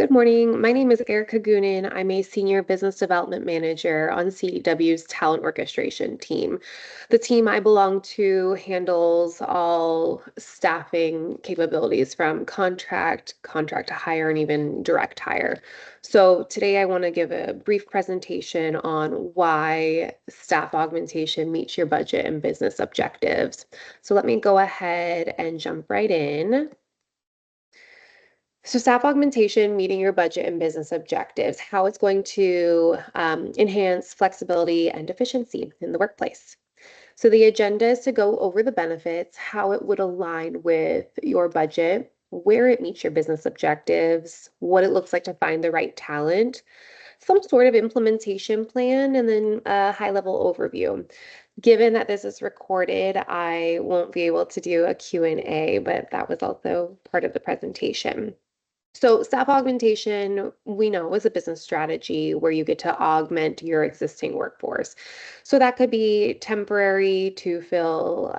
Good morning. My name is Erica Goonan. I'm a senior business development manager on CDW's talent orchestration team. The team I belong to handles all staffing capabilities from contract to hire, and even direct hire. So today I want to give a brief presentation on why staff augmentation meets your budget and business objectives. So let me go ahead and jump right in. So staff augmentation, meeting your budget and business objectives, how it's going to enhance flexibility and efficiency in the workplace. So the agenda is to go over the benefits, how it would align with your budget, where it meets your business objectives, what it looks like to find the right talent, some sort of implementation plan, and then a high-level overview. Given that this is recorded, I won't be able to do a Q&A, but that was also part of the presentation. So staff augmentation, we know, is a business strategy where you get to augment your existing workforce. So that could be temporary to fill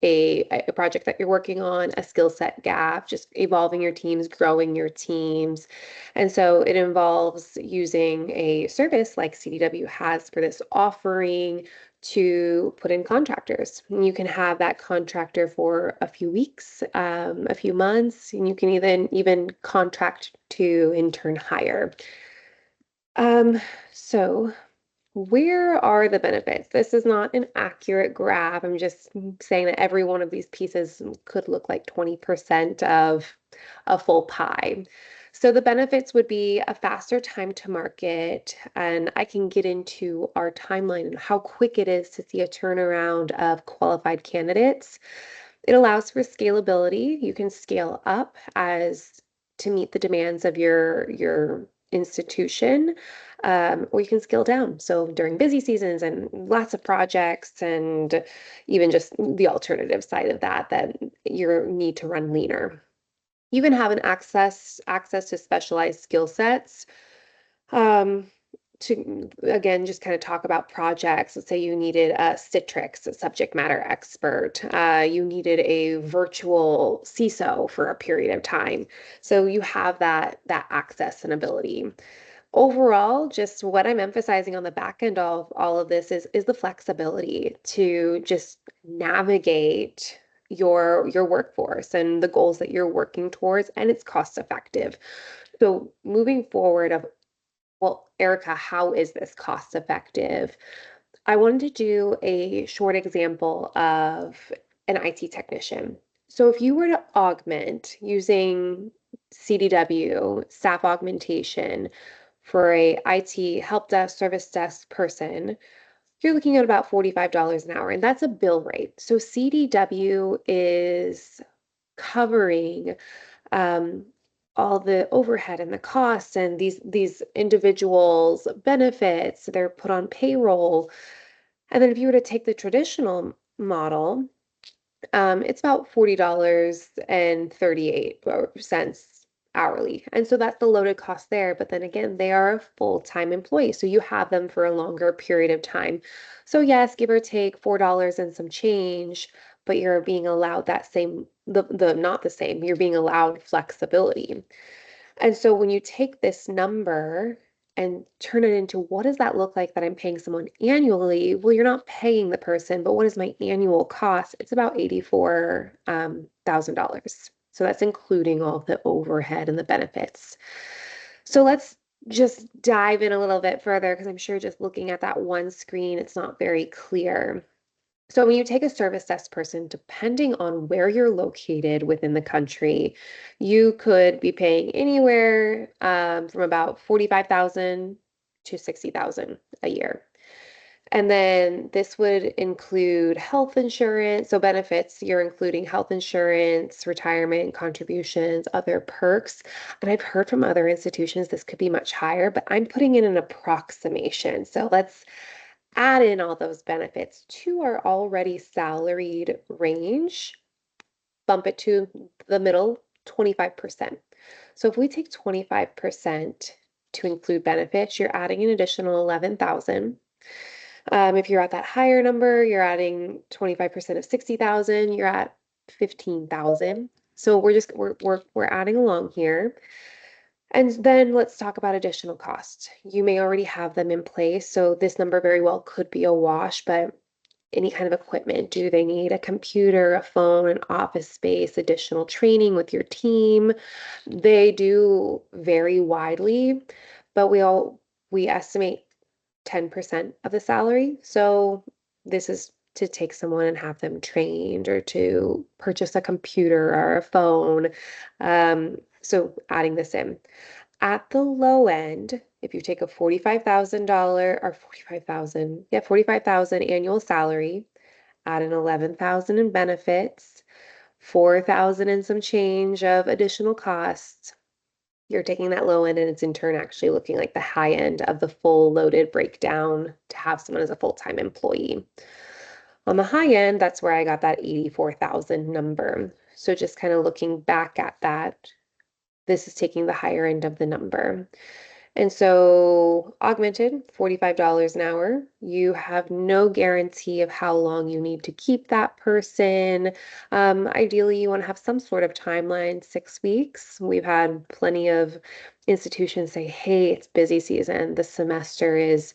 a project that you're working on, a skill set gap, just evolving your teams, growing your teams. And so it involves using a service like CDW has for this offering to put in contractors. And you can have that contractor for a few weeks, a few months, and you can even contract to intern hire. So where are the benefits? This is not an accurate graph. I'm just saying that every one of these pieces could look like 20% of a full pie. So the benefits would be a faster time to market, and I can get into our timeline and how quick it is to see a turnaround of qualified candidates. It allows for scalability. You can scale up as to meet the demands of your institution, or you can scale down. So during busy seasons and lots of projects, and even just the alternative side of that you need to run leaner. You can have an access to specialized skill sets. To again just kind of talk about projects. Let's say you needed a Citrix, a subject matter expert. You needed a virtual CISO for a period of time. So you have that access and ability. Overall, just what I'm emphasizing on the back end of all of this is the flexibility to just navigate your workforce and the goals that you're working towards, and it's cost effective. So moving forward of, well, Erica, how is this cost effective? I wanted to do a short example of an IT technician. So if you were to augment using CDW, staff augmentation, for a IT help desk, service desk person, you're looking at about $45 an hour, and that's a bill rate. So CDW is covering um, all the overhead and the costs and these individuals' benefits. They're put on payroll. And then if you were to take the traditional model, it's about $40.38 hourly. And so that's the loaded cost there. But then again, they are a full-time employee. So you have them for a longer period of time. So yes, give or take $4 and some change, but you're being allowed that same, the not the same, you're being allowed flexibility. And so when you take this number and turn it into what does that look like that I'm paying someone annually? Well, you're not paying the person, but what is my annual cost? It's about $84,000. So that's including all of the overhead and the benefits. So let's just dive in a little bit further because I'm sure just looking at that one screen, it's not very clear. So when you take a service desk person, depending on where you're located within the country, you could be paying anywhere from about 45,000 to 60,000 a year. And then this would include health insurance. So benefits, you're including health insurance, retirement contributions, other perks. And I've heard from other institutions this could be much higher, but I'm putting in an approximation. So let's add in all those benefits to our already salaried range, bump it to the middle, 25%. So if we take 25% to include benefits, you're adding an additional 11,000. If you're at that higher number, you're adding 25% of 60,000, you're at 15,000. So we're adding along here. And then let's talk about additional costs. You may already have them in place, so this number very well could be a wash, but any kind of equipment, do they need a computer, a phone, an office space, additional training with your team? They do vary widely, but we estimate 10% of the salary. So this is to take someone and have them trained or to purchase a computer or a phone. So adding this in. At the low end, if you take a $45,000 or 45,000, yeah, 45,000 annual salary, add an 11,000 in benefits, 4,000 and some change of additional costs, you're taking that low end and it's in turn actually looking like the high end of the full loaded breakdown to have someone as a full-time employee. On the high end, that's where I got that 84,000 number. So just kind of looking back at that, this is taking the higher end of the number. And so augmented, $45 an hour. You have no guarantee of how long you need to keep that person. Ideally, you want to have some sort of timeline, 6 weeks. We've had plenty of institutions say, hey, it's busy season. The semester is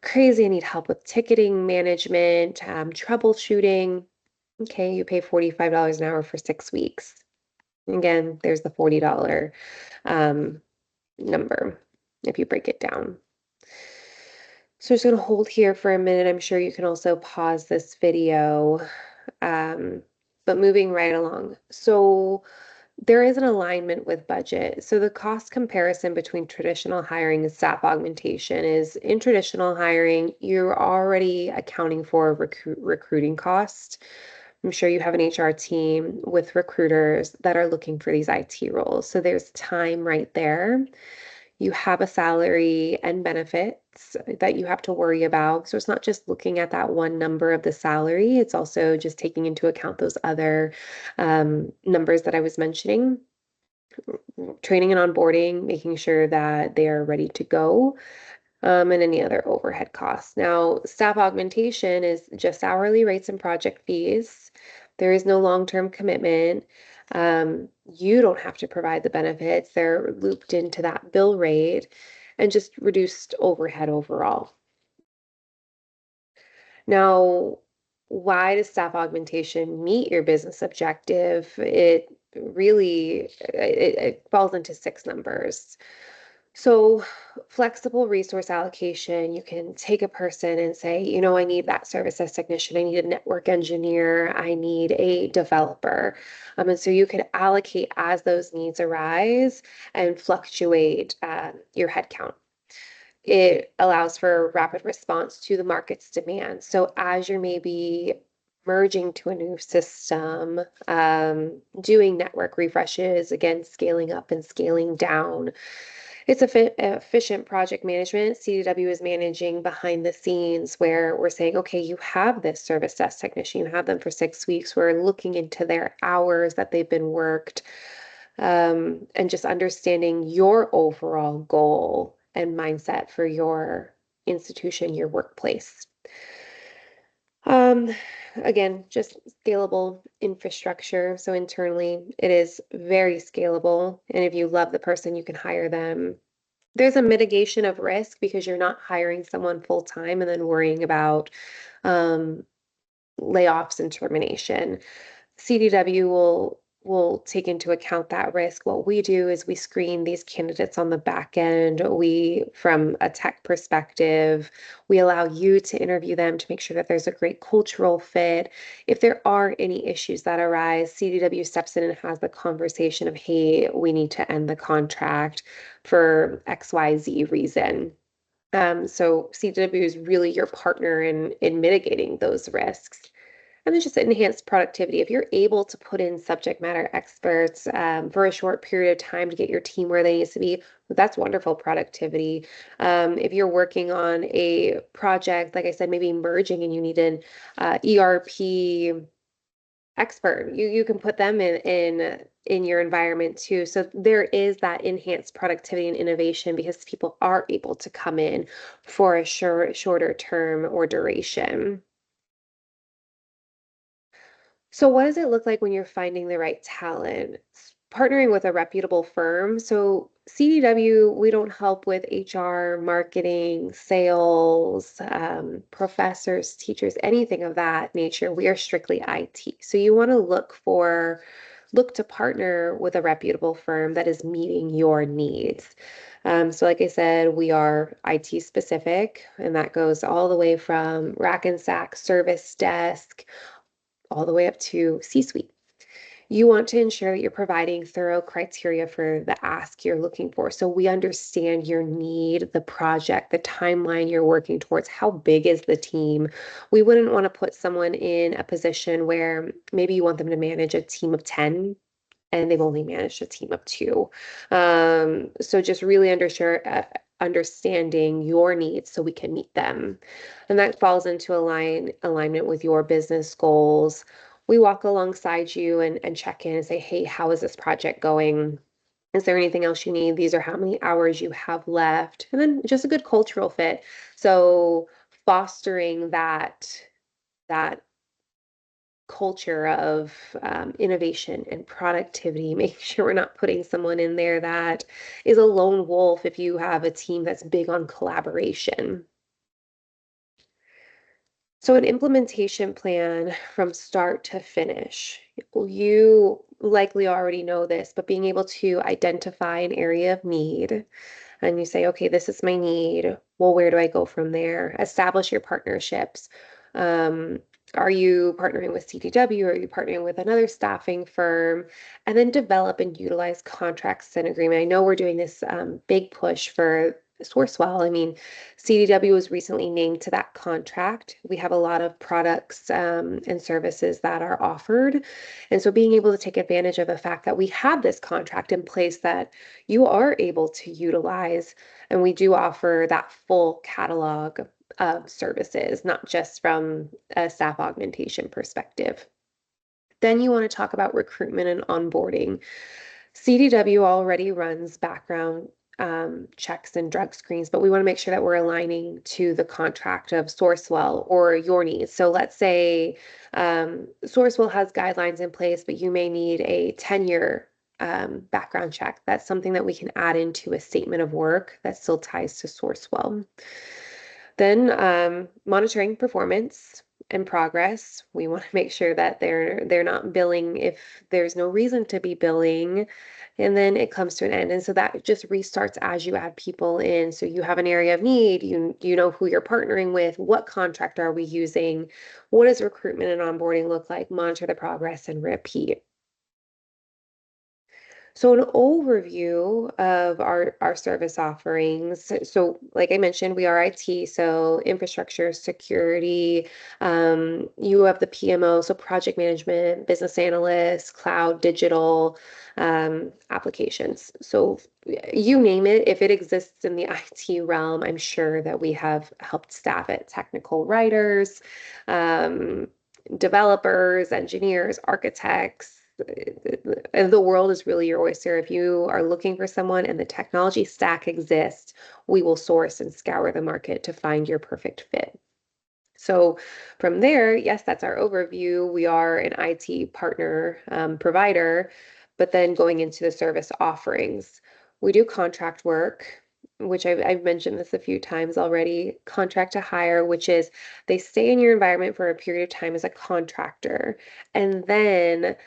crazy. I need help with ticketing management, troubleshooting. Okay, you pay $45 an hour for 6 weeks. Again, there's the $40 um, number if you break it down. So I'm just going to hold here for a minute. I'm sure you can also pause this video, um, but moving right along. So there is an alignment with budget. So the cost comparison between traditional hiring and staff augmentation is in traditional hiring, you're already accounting for recruiting costs. I'm sure you have an HR team with recruiters that are looking for these IT roles. So there's time right there. You have a salary and benefits that you have to worry about. So it's not just looking at that one number of the salary, it's also just taking into account those other numbers that I was mentioning. Training and onboarding, making sure that they are ready to go, and any other overhead costs. Now, staff augmentation is just hourly rates and project fees. There is no long-term commitment. You don't have to provide the benefits. They're looped into that bill rate and just reduced overhead overall. Now, why does staff augmentation meet your business objective? It really it falls into six numbers. So, flexible resource allocation, you can take a person and say, I need that service desk technician, I need a network engineer, I need a developer. And so you could allocate as those needs arise and fluctuate your headcount. It allows for rapid response to the market's demand. So, as you're maybe merging to a new system, doing network refreshes, again, scaling up and scaling down, it's efficient project management. CDW is managing behind the scenes where we're saying, okay, you have this service desk technician, you have them for 6 weeks. We're looking into their hours that they've been worked, and just understanding your overall goal and mindset for your institution, your workplace. Um, Again, just scalable infrastructure. So internally, it is very scalable. And if you love the person, you can hire them. There's a mitigation of risk because you're not hiring someone full time and then worrying about um, layoffs and termination. CDW will take into account that risk. What we do is we screen these candidates on the back end. From a tech perspective, we allow you to interview them to make sure that there's a great cultural fit. If there are any issues that arise, CDW steps in and has the conversation of, hey, we need to end the contract for XYZ reason. So CDW is really your partner in mitigating those risks. And then just enhanced productivity. If you're able to put in subject matter experts for a short period of time to get your team where they need to be, that's wonderful productivity. If you're working on a project, like I said, maybe merging and you need an ERP expert, you can put them in your environment too. So there is that enhanced productivity and innovation because people are able to come in for a shorter term or duration. So what does it look like when you're finding the right talent? partnering with a reputable firm. So CDW, we don't help with HR, marketing, sales, professors, teachers, anything of that nature. We are strictly IT. So you want to look to partner with a reputable firm that is meeting your needs. So like I said, we are IT specific, and that goes all the way from rack and stack, service desk, all the way up to C-suite. You want to ensure that you're providing thorough criteria for the ask you're looking for. So we understand your need, the project, the timeline you're working towards, how big is the team. We wouldn't want to put someone in a position where maybe you want them to manage a team of 10 and they've only managed a team of 2. So just really understanding your needs so we can meet them. And that falls into alignment with your business goals. We walk alongside you and check in and say, hey, how is this project going? Is there anything else you need? These are how many hours you have left. And then just a good cultural fit. So fostering that culture of innovation and productivity, making sure we're not putting someone in there that is a lone wolf if you have a team that's big on collaboration. So an implementation plan from start to finish. You likely already know this, but being able to identify an area of need and you say, okay, this is my need. Well, where do I go from there? Establish your partnerships. Um, are you partnering with CDW? Are you partnering with another staffing firm? And then develop and utilize contracts and agreement. I know we're doing this big push for Sourcewell. I mean, CDW was recently named to that contract. We have a lot of products and services that are offered. And so being able to take advantage of the fact that we have this contract in place that you are able to utilize. And we do offer that full catalog of services, not just from a staff augmentation perspective. Then you want to talk about recruitment and onboarding. CDW already runs background checks and drug screens, but we want to make sure that we're aligning to the contract of Sourcewell or your needs. So let's say Sourcewell has guidelines in place, but you may need a 10-year background check. That's something that we can add into a statement of work that still ties to Sourcewell. Then monitoring performance and progress. We want to make sure that they're not billing if there's no reason to be billing. And then it comes to an end. And so that just restarts as you add people in. So you have an area of need, you know who you're partnering with, what contract are we using, what does recruitment and onboarding look like, monitor the progress and repeat. So an overview of our service offerings. So like I mentioned, we are IT, so infrastructure, security, you have the PMO, so project management, business analyst, cloud, digital, applications. So you name it, if it exists in the IT realm, I'm sure that we have helped staff it, technical writers, um, developers, engineers, architects. The world is really your oyster. If you are looking for someone and the technology stack exists, we will source and scour the market to find your perfect fit. So from there, yes, that's our overview. We are an IT partner provider, but then going into the service offerings, we do contract work, which I've mentioned this a few times already. Contract to hire, which is they stay in your environment for a period of time as a contractor, and then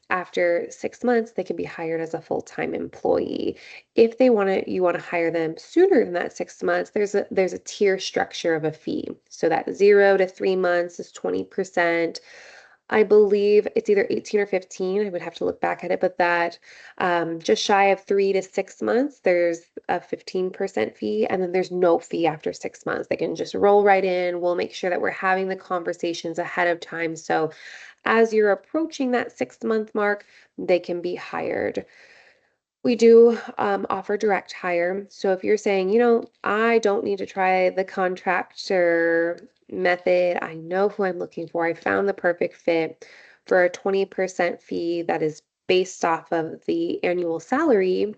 after 6 months, they can be hired as a full-time employee. If you want to hire them sooner than that 6 months, there's a tier structure of a fee. So that 0 to 3 months is 20%. I believe it's either 18 or 15. I would have to look back at it, but that just shy of 3 to 6 months, there's a 15% fee, and then there's no fee after 6 months. They can just roll right in. We'll make sure that we're having the conversations ahead of time. So as you're approaching that 6 month mark, they can be hired. We do offer direct hire. So if you're saying, I don't need to try the contractor method, I know who I'm looking for, I found the perfect fit for a 20% fee that is based off of the annual salary,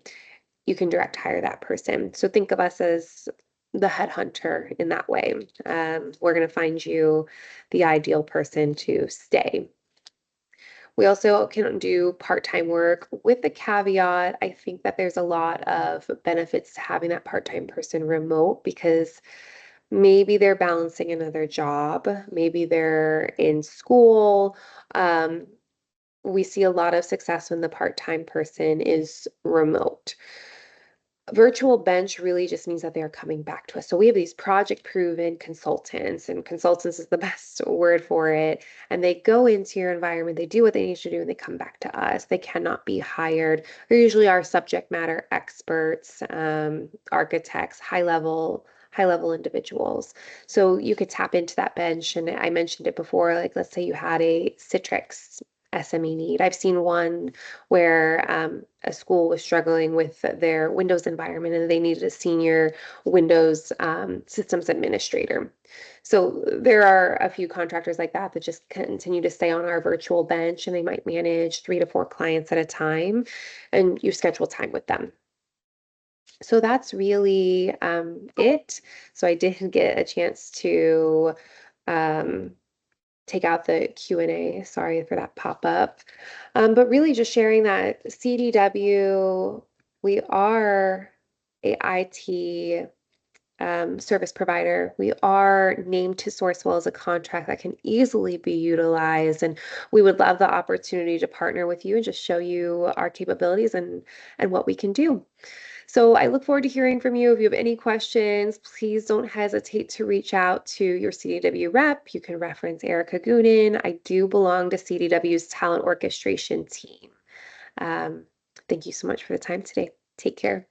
you can direct hire that person. So think of us as the headhunter in that way. We're going to find you the ideal person to stay. We also can do part-time work. With the caveat, I think that there's a lot of benefits to having that part-time person remote because maybe they're balancing another job, maybe they're in school. Um, we see a lot of success when the part-time person is remote. Virtual bench really just means that they are coming back to us. So we have these project proven consultants, and consultants is the best word for it. And they go into your environment, they do what they need to do, and they come back to us. They cannot be hired. They're usually our subject matter experts, architects, high level individuals. So you could tap into that bench. And I mentioned it before, like let's say you had a Citrix SME need. I've seen one where a school was struggling with their Windows environment and they needed a senior Windows systems administrator. So there are a few contractors like that that just continue to stay on our virtual bench and they might manage 3 to 4 clients at a time and you schedule time with them. So that's really it. So I did get a chance to um, take out the Q&A. Sorry for that pop-up. But really just sharing that CDW, we are a IT service provider. We are named to Sourcewell as a contract that can easily be utilized. And we would love the opportunity to partner with you and just show you our capabilities and what we can do. So I look forward to hearing from you. If you have any questions, please don't hesitate to reach out to your CDW rep. You can reference Erica Goonan. I do belong to CDW's talent orchestration team. Um, Thank you so much for the time today. Take care.